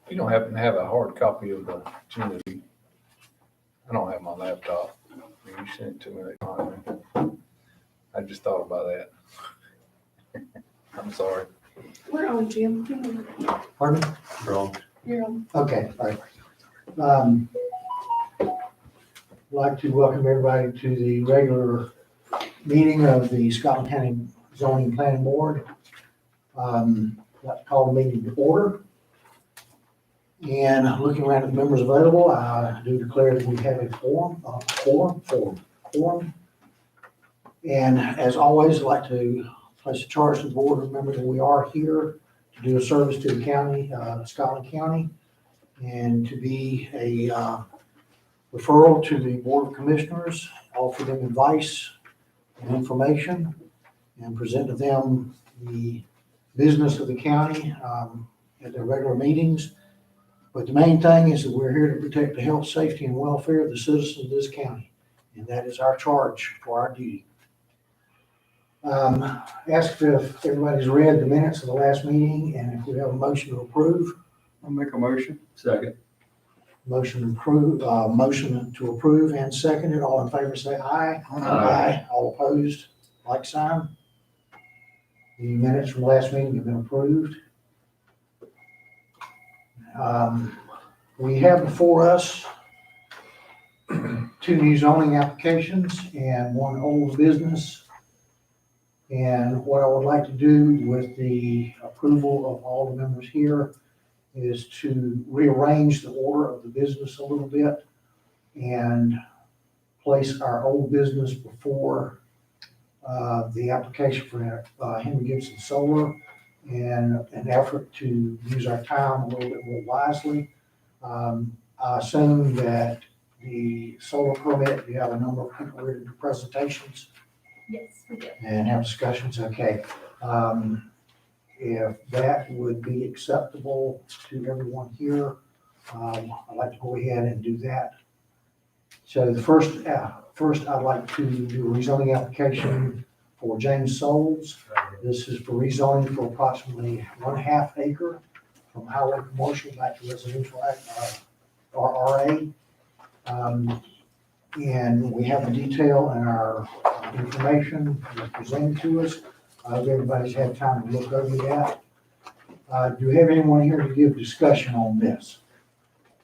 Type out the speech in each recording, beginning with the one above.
You don't happen to have a hard copy of the agenda? I don't have my laptop. You sent it to me that time. I just thought about that. I'm sorry. We're on, Jim. Pardon me? Wrong. You're on. Okay, all right. I'd like to welcome everybody to the regular meeting of the Scotland County Zoning and Planning Board. I'd like to call the meeting to order. And looking around at the members available, I do declare that we have a quorum. And as always, I'd like to place a charge to the board. Remember that we are here to do a service to the county, Scotland County, and to be a referral to the Board of Commissioners, offer them advice and information, and present to them the business of the county at their regular meetings. But the main thing is that we're here to protect the health, safety, and welfare of the citizens of this county, and that is our charge for our duty. Ask if everybody's read the minutes of the last meeting, and if we have a motion to approve. I'll make a motion. Second. Motion to approve and seconded. All in favor say aye. Aye. All opposed, like sign. The minutes from last meeting have been approved. We have before us two new zoning applications and one old business. And what I would like to do with the approval of all the members here is to rearrange the order of the business a little bit and place our old business before the application for Henry Gibson Solar, in an effort to use our time a little bit more wisely. I assume that the solar permit, you have a number of people ready to do presentations Yes, we do. and have discussions. Okay. If that would be acceptable to everyone here, I'd like to go ahead and do that. So the first I'd like to do a rezoning application for James Souls. This is for rezoning for approximately 1/2 acre from highway commercial back to residential RRA. And we have the detail in our information that's presented to us. Everybody's had time to look over that. Do we have anyone here to give discussion on this?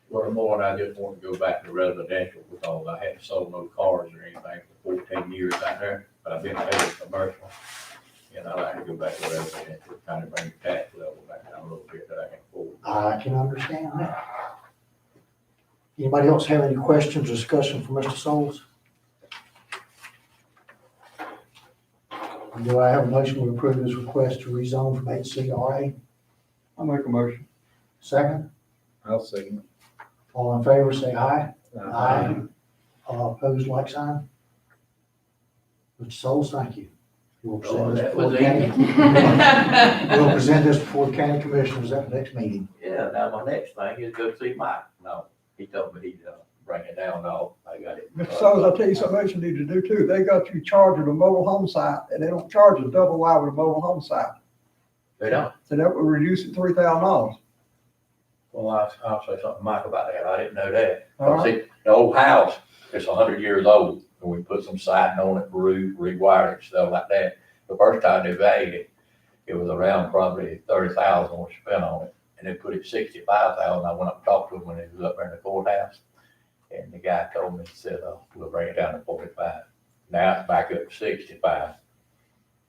Well, more, I just want to go back to residential because I hadn't sold no cars or anything for 14 years out there, but I've been heavy commercial. And I like to go back to residential, kind of bring the tax level back down a little bit that I can afford. I can understand that. Anybody else have any questions or discussion for Mr. Souls? Do I have a motion to approve this request to rezone from HCRA? I'll make a motion. Second, I'll second all in favor, say aye. it. All opposed, like sign. Mr. Souls, thank you. You will present this that before was the county. We'll present this before the county commissioners at the next meeting. Yeah, now my next thing is go see Mike. No, he told me he'd bring it down. No, I got it. Mr. Souls, I'll tell you something else you need to do too. They got you charging a mobile home site and they don't charge a double wide with a mobile home site. They don't. So that would reduce it $3,000. Well, I'll say something to Mike about that. I didn't know that. All right. See, the old house is 100 years old, and we put some siding on it, roof, rewired it, stuff like that. The first time they valued it, it was around probably 30,000 was spent on it, and they put it 65,000. I went up and talked to him when he was up there in the courthouse, and the guy told me, he said, we'll bring it down to 45. Now it's back up to 65.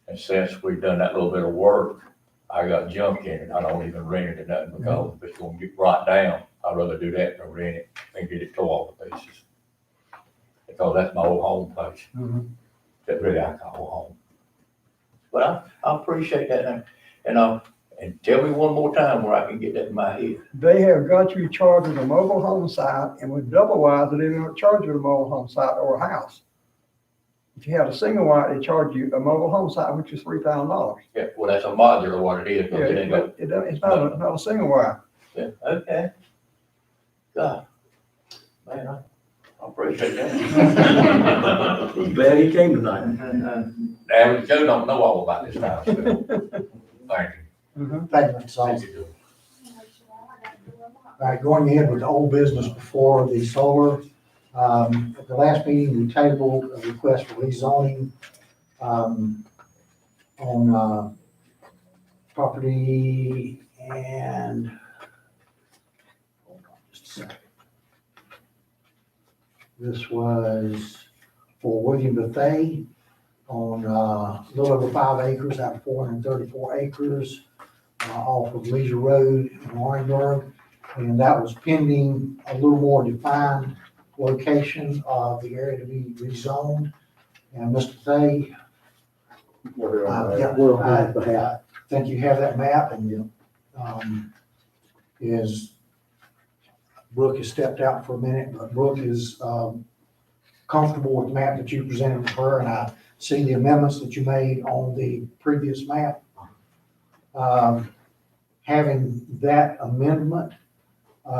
And since we've done that little bit of work, I got junk in it. I don't even rent it or nothing because if it's gonna get rot down, I'd rather do that than rent it and get it tore all to pieces. Because that's my old home place. That really I call home. But I appreciate that. And tell me one more time where I can get that in my head. They have got you charging a mobile home site, and with double wide, they don't charge you a mobile home site or a house. If you have a single wide, they charge you a mobile home site, which is $3,000. Yeah, well, that's a modular what it is. 'Cause it ain't got- It's not a single wide. Yeah, okay. God, man, I appreciate that. I'm glad he came tonight. Average Joe don't know all about this house. Thank you. Thank you, Mr. Thank Souls. you. All right, going ahead with the old business before the solar. At the last meeting, we tabled a request for rezoning, on, property and, hold on just a second. This was for William Buffet on, a little over 5 acres out of 434 acres, off of Leisure Road in Orangeburg. And that was pending a little more defined location of the area to be rezoned. And Mr. Thay, I think you have that map, and is, Brooke has stepped out for a minute, but Brooke is comfortable with the map that you presented to her, and I see the amendments that you made on the previous map. Having that amendment,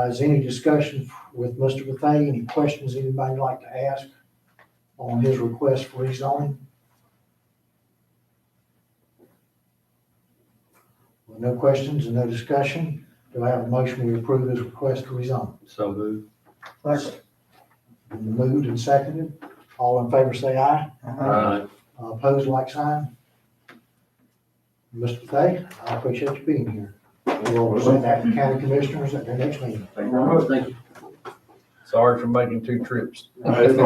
is any discussion with Mr. Bethea? Any questions anybody would like to ask on his request for rezoning? With no questions and no discussion, do I have a motion to approve his request to rezone? So moved. Second. Moved and seconded. All in favor say aye. Opposed, like sign. Mr. Bethea, I appreciate you being here. We'll present that to county commissioners at their next meeting. Thank you very much. Thank you. Sorry for making 2 trips. Appreciate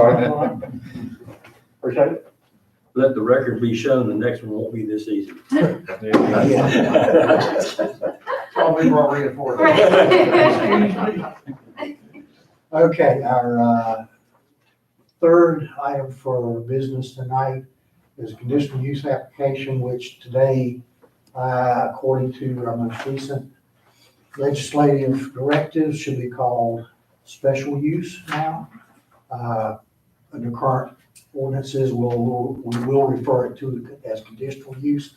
it. Let the record be shown, the next one won't be this easy. Probably more reinforced. Okay, our third item for business tonight is a conditional use application, which today, according to our most recent legislative directives, should be called special use now. Under current ordinances, we will refer it to as conditional use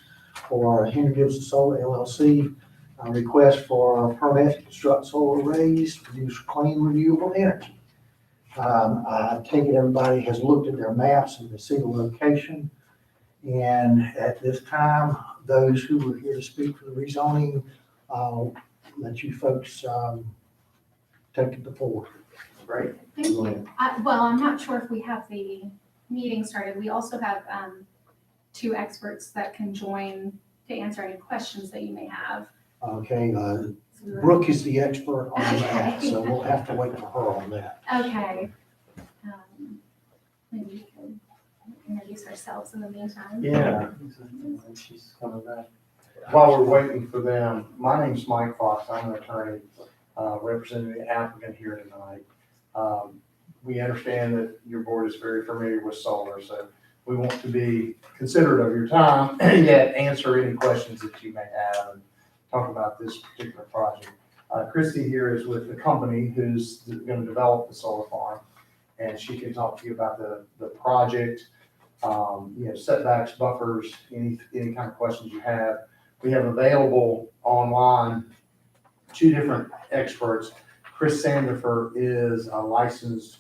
for Henry Gibson Solar LLC. A request for a permit to construct solar arrays to produce clean renewable energy. I take it everybody has looked at their maps and the single location. And at this time, those who are here to speak for the rezoning, I'll let you folks take the floor. Great. Thank you. Well, I'm not sure if we have the meeting started. We also have 2 experts that can join to answer any questions that you may have. Okay, So we're- Brooke is the expert on that, so we'll have to wait for her on that. Okay. Maybe we could introduce ourselves in the meantime. Yeah, she's coming back. While we're waiting for them, my name's Mike Fox. I'm an attorney representing the applicant here tonight. We understand that your board is very familiar with solar, so we want to be considerate of your time and yet answer any questions that you may have and talk about this particular project. Christy here is with the company who's going to develop the solar farm, and she can talk to you about the project, setbacks, buffers, any kind of questions you have. We have available online 2 different experts. Chris Sandifer is a licensed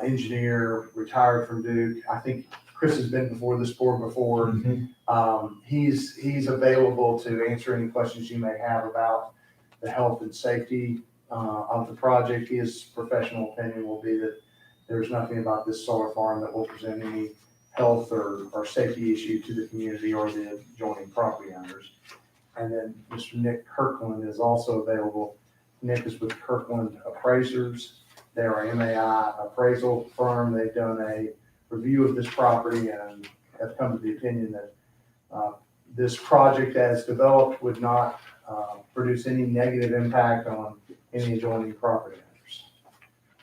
engineer, retired from Duke. I think Chris has been before this board before. He's available to answer any questions you may have about the health and safety of the project. His professional opinion will be that there's nothing about this solar farm that will present any health or safety issue to the community or the adjoining property owners. And then Mr. Nick Kirkland is also available. Nick is with Kirkland Appraisers. They're a MAI appraisal firm. They've done a review of this property and have come to the opinion that this project as developed would not produce any negative impact on any adjoining property owners.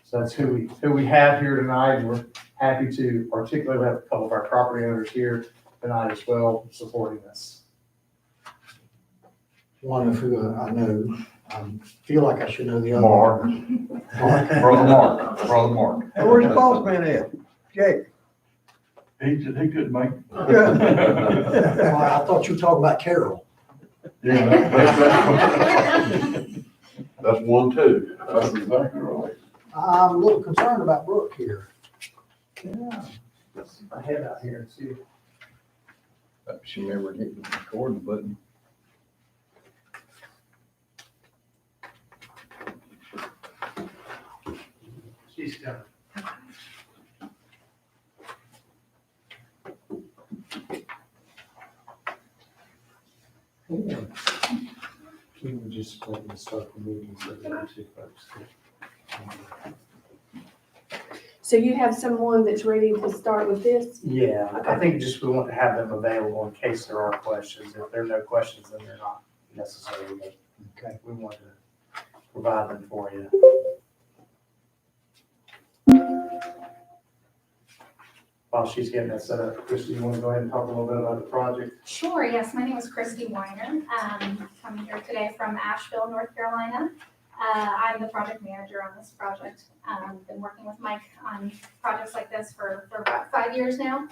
So that's who we have here tonight. We're happy to articulate. We have a couple of our property owners here tonight as well supporting this. One of who I know, feel like I should know the other. Mark. Brother Mark. Hey, where's the boss man at? Jake. He couldn't make it. Well, I thought you were talking about Carol. Yeah, that's one too. That's exactly right. I'm a little concerned about Brooke here. Yeah. Let's get my head out here and see. She never hit the recording button. She's done. Can we just let them start the meeting so the other two folks can? So you have someone that's ready to start with this? Yeah, I Okay. think just we want to have them available in case there are questions. If there are no questions, then they're not necessary, but Okay. we want to provide them for you. While she's getting that set up, Christie, you want to go ahead and talk a little bit about the project? Sure, yes, my name is Christy Weiner. I'm here today from Asheville, North Carolina. I'm the project manager on this project. Been working with Mike on projects like this for about 5 years now.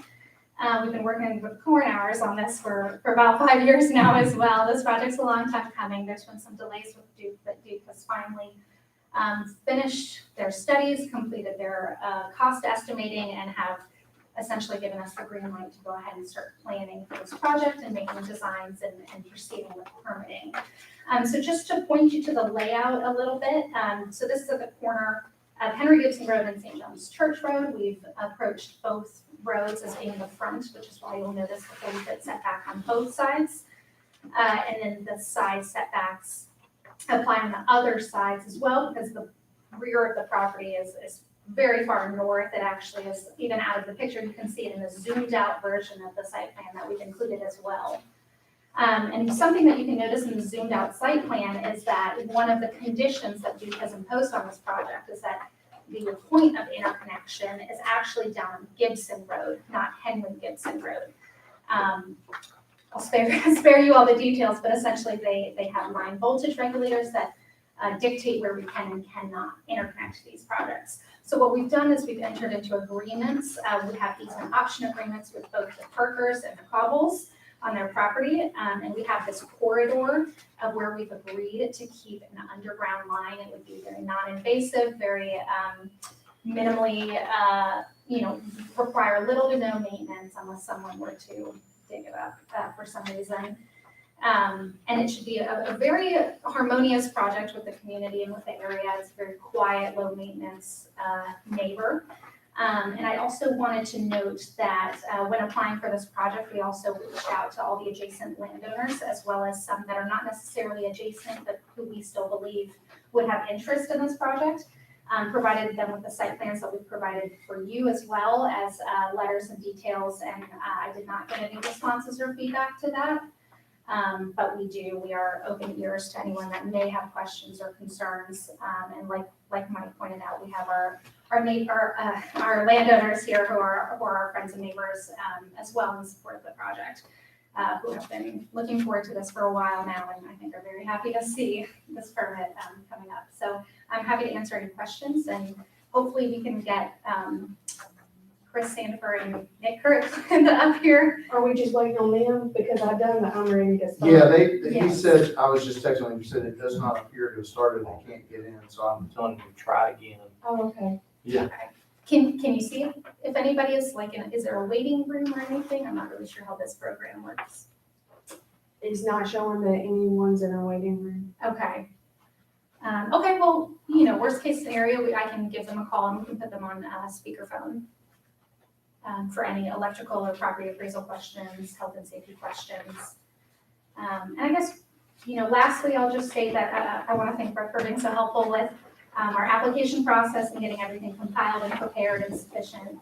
We've been working with corn hours on this for about 5 years now as well. This project's a long time coming. There's been some delays with Duke, but Duke has finally finished their studies, completed their cost estimating, and have essentially given us the green light to go ahead and start planning for this project and making designs and proceeding with permitting. So just to point you to the layout a little bit, so this is at the corner of Henry Gibson Road and St. John's Church Road. We've approached both roads as being the front, which is why you'll notice the 40-foot setback on both sides. And then the side setbacks apply on the other sides as well, because the rear of the property is very far north. It actually is even out of the picture. You can see it in the zoomed out version of the site plan that we've included as well. And something that you can notice in the zoomed out site plan is that one of the conditions that Duke has imposed on this project is that the point of interconnection is actually down Gibson Road, not Henry Gibson Road. I'll spare you all the details, but essentially they have line voltage regulators that dictate where we can and cannot interconnect these projects. So what we've done is we've entered into agreements. We have easement option agreements with both the Parkers and the Cobbles on their property. And we have this corridor of where we've agreed to keep an underground line. It would be very non-invasive, very minimally, require little to no maintenance unless someone were to dig it up for some reason. And it should be a very harmonious project with the community and with the area. It's a very quiet, low maintenance neighbor. And I also wanted to note that when applying for this project, we also reached out to all the adjacent landowners, as well as some that are not necessarily adjacent, but who we still believe would have interest in this project. Provided them with the site plans that we've provided for you, as well as letters and details. And I did not get any responses or feedback to that. But we are open ears to anyone that may have questions or concerns. And like Mike pointed out, we have our landowners here who are our friends and neighbors, as well in support of the project, who have been looking forward to this for a while now, and I think are very happy to see this permit coming up. So I'm happy to answer any questions, and hopefully we can get Chris Sandifer and Nick Kurt up here. Are we just waiting on them? Because I've done the I'm ready to start. Yeah, he Yes. said, I was just texting him, he said it does not appear to have started, they can't get in, so I'm telling him to try again. Oh, okay. Can you see if anybody is is there a waiting room or anything? I'm not really sure how this program works. It's not showing that anyone's in a waiting room. Okay. Okay, well, worst case scenario, I can give them a call and we can put them on speakerphone for any electrical or property appraisal questions, health and safety questions. And I guess, lastly, I'll just say that I want to thank Brett for being so helpful with our application process and getting everything compiled and prepared and sufficient.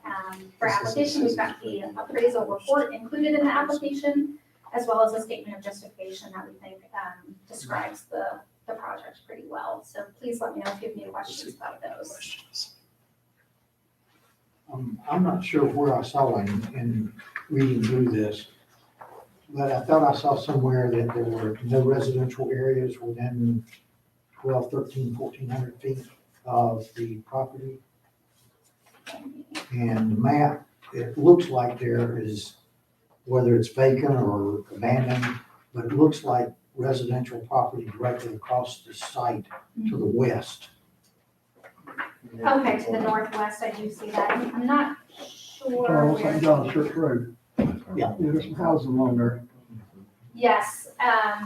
For application, we've got the appraisal report included in the application, as well as a statement of justification that we think describes the project pretty well. So please let me know if you have any questions about those. I'm not sure where I saw in reading through this, but I thought I saw somewhere that there were no residential areas within 12, 13, 1,400 feet of the property. And the map, it looks like there is, whether it's vacant or abandoned, but it looks like residential property directly across the site to the west. Okay, to the northwest, I do see that. I'm not sure On where. St. John's Church Road. Yeah. There's some houses along there. Yes,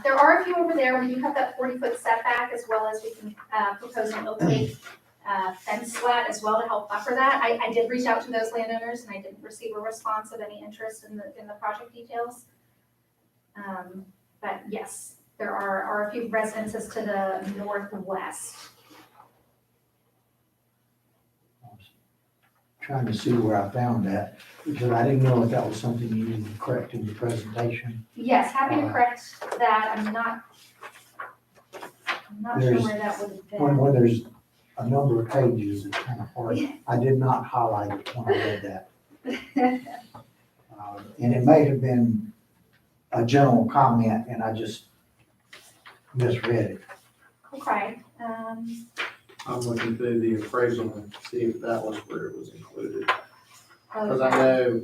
there are a few over there. We do have that 40-foot setback, as well as we can propose an opaque fence slat as well to help buffer that. I did reach out to those landowners and I didn't receive a response of any interest in the project details. But yes, there are a few residences to the northwest. Trying to see where I found that, because I didn't know if that was something you needed to correct in the presentation. Yes, happy to correct that. I'm not sure There's- where that would have When been. there's a number of pages, it's kind of hard. I did not highlight it when I read that. And it may have been a general comment and I just misread it. Okay, I'm looking through the appraisal and see if that was where it was included. Because I okay. know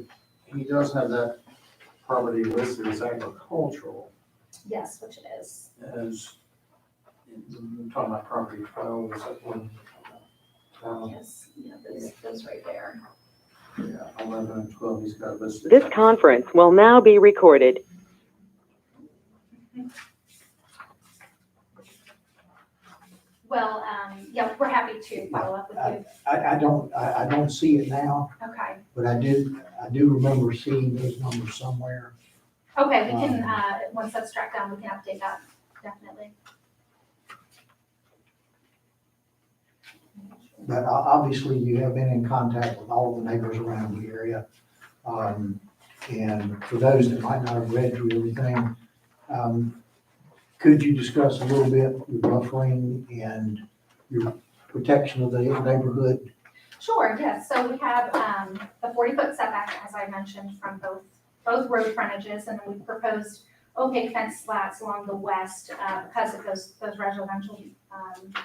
he does have that property listed as agricultural, Yes, which it is. as, I'm talking about property 12, is that one? Yes, yeah, those right there. Yeah, 11 and 12, he's got listed. This conference will now be recorded. Well, yeah, we're happy to follow up with you. I don't see it now, Okay, but I do remember seeing those numbers somewhere. okay, we can, once that's tracked down, we can update that, definitely. But obviously you have been in contact with all of the neighbors around the area. And for those that might not have read through everything, could you discuss a little bit your buffering and your protection of the neighborhood? Sure, yes, so we have, the 40-foot setback, as I mentioned, from both road frontages, and then we proposed opaque fence slats along the west, because of those residential,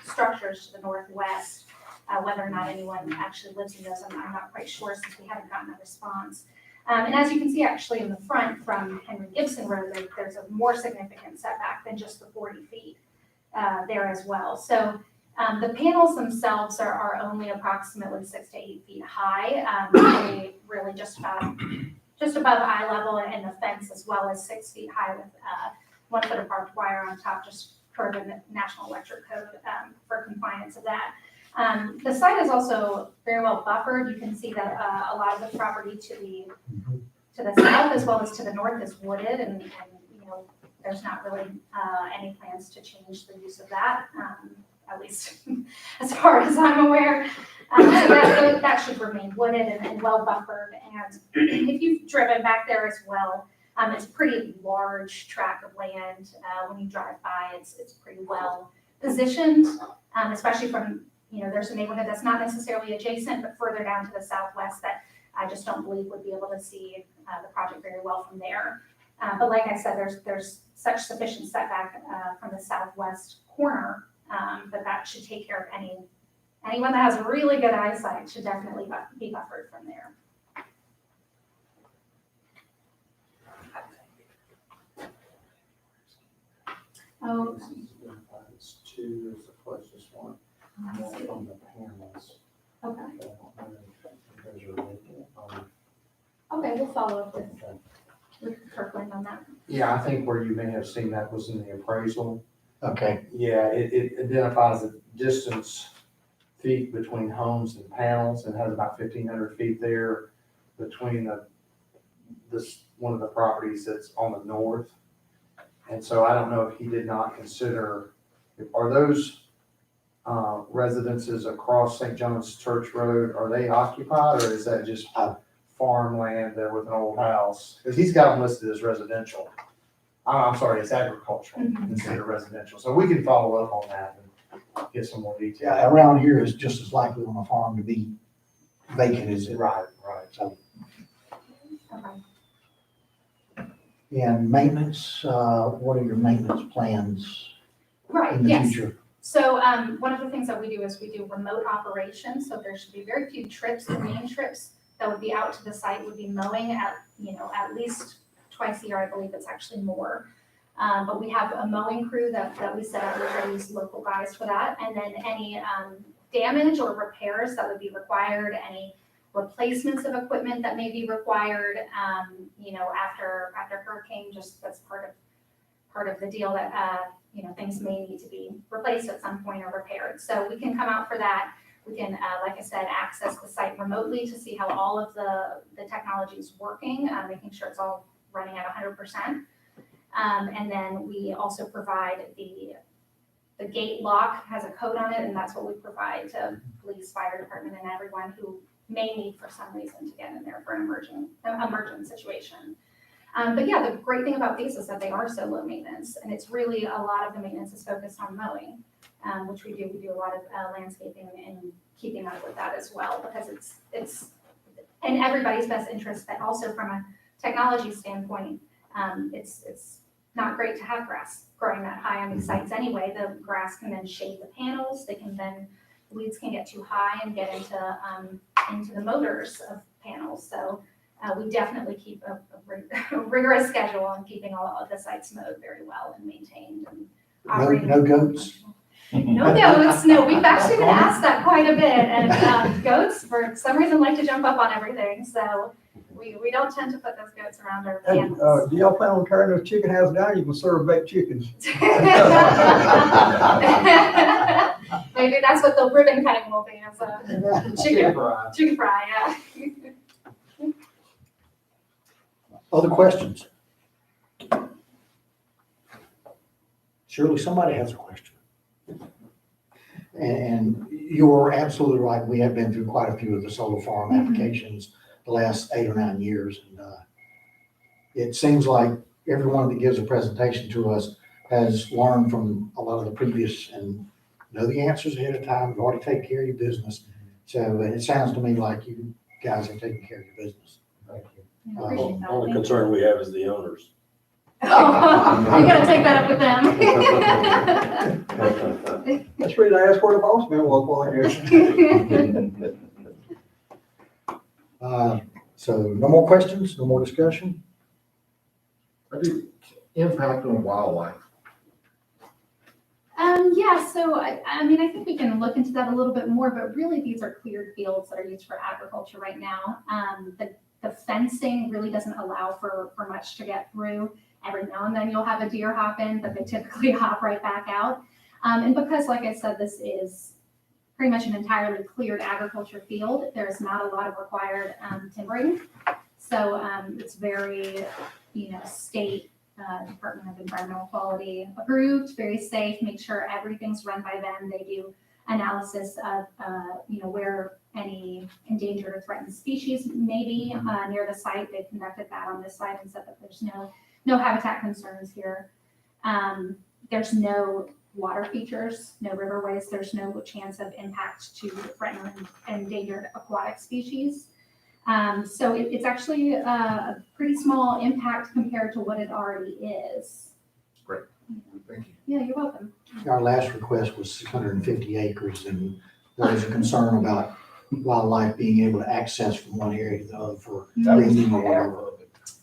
structures to the northwest. Whether or not anyone actually lives in those, I'm not quite sure since we haven't gotten a response. And as you can see actually in the front from Henry Gibson Road, there's a more significant setback than just the 40 feet there as well. So the panels themselves are only approximately 6 to 8 feet high, really just above eye level, and the fence as well as 6 feet high with 1 foot of barbed wire on top, just per the National Electric Code for compliance of that. The site is also very well buffered. You can see that a lot of the property to the south as well as to the north is wooded, and you know, there's not really any plans to change the use of that, at least as far as I'm aware. So that should remain wooded and well buffered. And if you've driven back there as well, it's a pretty large tract of land. When you drive by, it's pretty well positioned, especially from, you know, there's a neighborhood that's not necessarily adjacent, but further down to the southwest that I just don't believe would be able to see the project very well from there. But like I said, there's such sufficient setback from the southwest corner that should take care of anyone that has really good eyesight should definitely be buffered from there. Oh, It's 2 is the closest one. More from the panels. okay. I don't know if those are related. Okay, we'll follow up with Kirkland on that. Yeah, I think where you may have seen that was in the appraisal. Okay, Yeah, it identifies the distance feet between homes and panels, and has about 1,500 feet there between one of the properties that's on the north. And so I don't know if he did not consider, are those residences across St. John's Church Road, are they occupied, or is that just farmland there with an old house? Because he's got them listed as residential. I'm sorry, it's agricultural instead of residential. So we can follow up on that and get some more detail. yeah, around here is just as likely on a farm to be vacant as it. Right. So, Okay. and maintenance, what are your maintenance plans Right, in the yes. future? So one of the things that we do is we do remote operations. So there should be very few trips. The main trips that would be out to the site would be mowing at least twice a year. I believe it's actually more. But we have a mowing crew that we set up. We try to use local guys for that. And then any damage or repairs that would be required, any replacements of equipment that may be required, after hurricane, just that's part of the deal that things may need to be replaced at some point or repaired. So we can come out for that. We can, like I said, access the site remotely to see how all of the technology is working, making sure it's all running at 100%. And then we also provide the gate lock has a code on it, and that's what we provide to police, fire department, and everyone who may need for some reason to get in there for an emergent situation. But yeah, the great thing about these is that they are so low maintenance, and it's really a lot of the maintenance is focused on mowing, which we do. We do a lot of landscaping and keeping up with that as well, because it's in everybody's best interest, but also from a technology standpoint, it's not great to have grass growing that high on these sites anyway. The grass can then shade the panels. Weeds can get too high and get into the motors of panels. So we definitely keep a rigorous schedule on keeping all of the sites mowed very well and maintained. And operating. No goats? No goats. No, we've actually been asked that quite a bit. And goats, for some reason, like to jump up on everything. So we don't tend to put those goats around our Hey, panels. do y'all plan on tearing those chicken houses down? You can serve baked chickens. Maybe that's what the ribbon cutting will be, as a chicken fry, yeah. Other questions? Surely somebody has a question. And you're absolutely right. We have been through quite a few of the solar farm applications the last 8 or 9 years. And it seems like everyone that gives a presentation to us has learned from a lot of the previous and know the answers ahead of time. You've already taken care of your business. So it sounds to me like you guys are taking care of your business. Yeah, appreciate that. Only Thank concern we have is the owners. you. Oh, you gotta take that up with them. That's really I asked where the boss man was while here. So no more questions, no more discussion? Impact on wildlife. Yeah, so I mean, I think we can look into that a little bit more, but really these are cleared fields that are used for agriculture right now. The fencing really doesn't allow for much to get through. Every now and then you'll have a deer hop in, but they typically hop right back out. And because, like I said, this is pretty much an entirely cleared agriculture field, there's not a lot of required timbering. So it's very, state Department of Environmental Quality approved, very safe, make sure everything's run by them. They do analysis of, where any endangered or threatened species may be near the site. They conducted that on this site and said that there's no habitat concerns here. There's no water features, no riverways. There's no chance of impact to threatened and endangered aquatic species. So it's actually a pretty small impact compared to what it already is. Great. Thank you. Yeah, you're welcome. Our last request was 650 acres, and there was a concern about wildlife being able to access from one area to the other for breeding or whatever.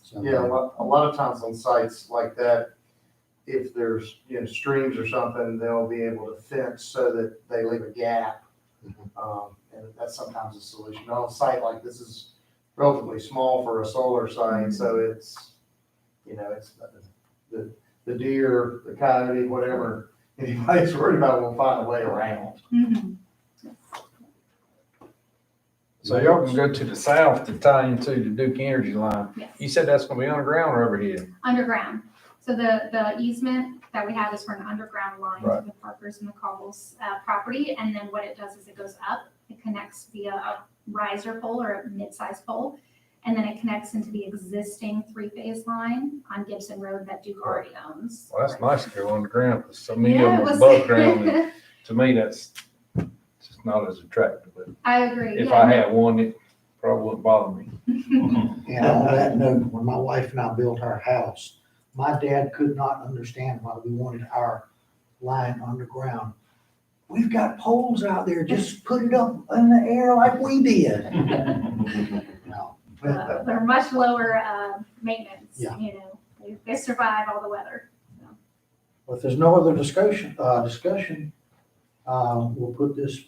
So, Yeah, a lot of times on sites like that, if there's, streams or something, they'll be able to fence so that they leave a gap. And that's sometimes a solution. On a site like this is relatively small for a solar site, so it's, it's the deer, the coyote, whatever anybody's worried about will find a way around. So y'all can go to the south to tie into the Duke Energy line. Yes. You said that's gonna be underground or overhead? Underground. So the easement that we have is for an underground line Right. to the Parkers and the Coggles property. And then what it does is it goes up, it connects via a riser pole or a mid-sized pole. And then it connects into the existing 3-phase line on Gibson Road that Duke already owns. Well, that's nice to go underground, because so many Yeah, of it them was. above ground, and to me, that's just not as attractive. But I agree. if yeah. I had one, it probably wouldn't bother me. And on that note, when my wife and I built our house, my dad could not understand why we wanted our line underground. We've got poles out there, just put it up in the air like we did. No. They're much lower maintenance. Yeah. They survive all the weather. If there's no other discussion, we'll put this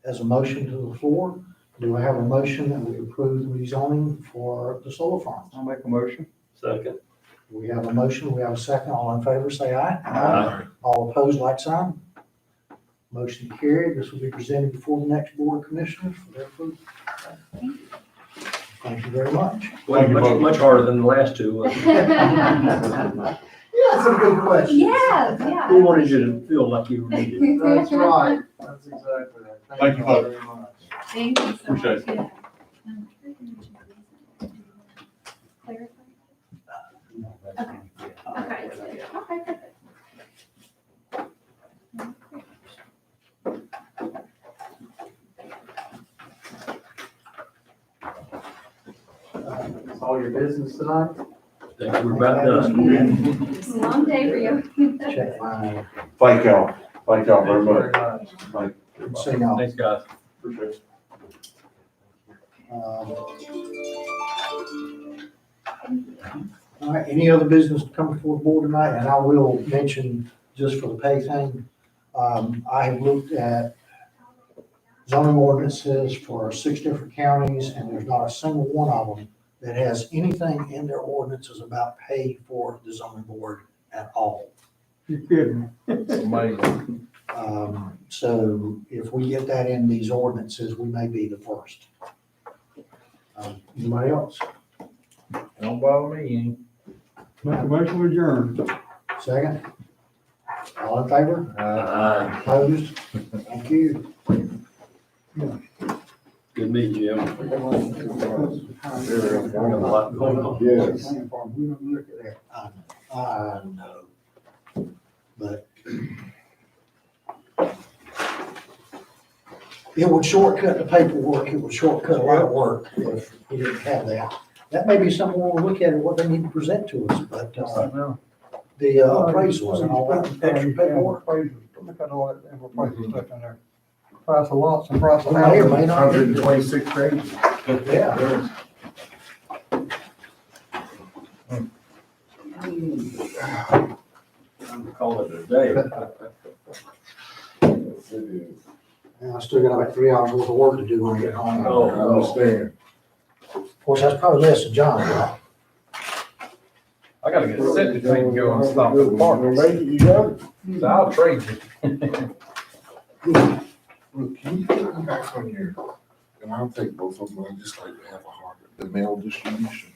as a motion to the floor. Do I have a motion that we approve the rezoning for the solar farms? I'll make a motion. Second. We have a motion, we have a second. All in favor, say aye. Aye. All opposed, like sign. Motion carried. This will be presented before the next Board of Commissioners for their approval. Thank you very much. Well, much harder than the last two. Yeah, that's a good question. Yeah. We wanted you to feel like you were needed. That's right. That's exactly right. Thank you both. very much. Thank you so Appreciate much. it. Okay, perfect. That's all your business tonight? Think we're about done. It's a long day for you. Check my, Thank y'all very Very much. much. see y'all. Thanks, guys. Appreciate it. All right, any other business to come before the board tonight? And I will mention, just for the pay thing, I have looked at zoning ordinances for 6 different counties, and there's not a single one of them that has anything in their ordinances about pay for the zoning board at all. You're kidding. Amazing. So if we get that in these ordinances, we may be the first. Anybody else? Don't bother me Make a motion to adjourn. Second? All in favor? any. Opposed? Thank you. Good meeting you. Yes. We don't look at that. I know. But it would shortcut the paperwork, it would shortcut a lot of work if we didn't have that. That may be something we'll look at, what they need to present to us, but, the appraisals and all that extra paperwork. Look at all that appraisal stuff in there. Price of lots and price of May or may houses. not. 126 pages. Yeah. Call it a day. And I still got about 3 hours worth of work to do when I get home. Oh, I understand. Of course, that's probably less than John, right? I gotta get a septic tank going and stop at the park. You got it? So I'll trade you. Look, can you put them back on your, and I'll take both of them, I just like to have a hard, the mail distribution.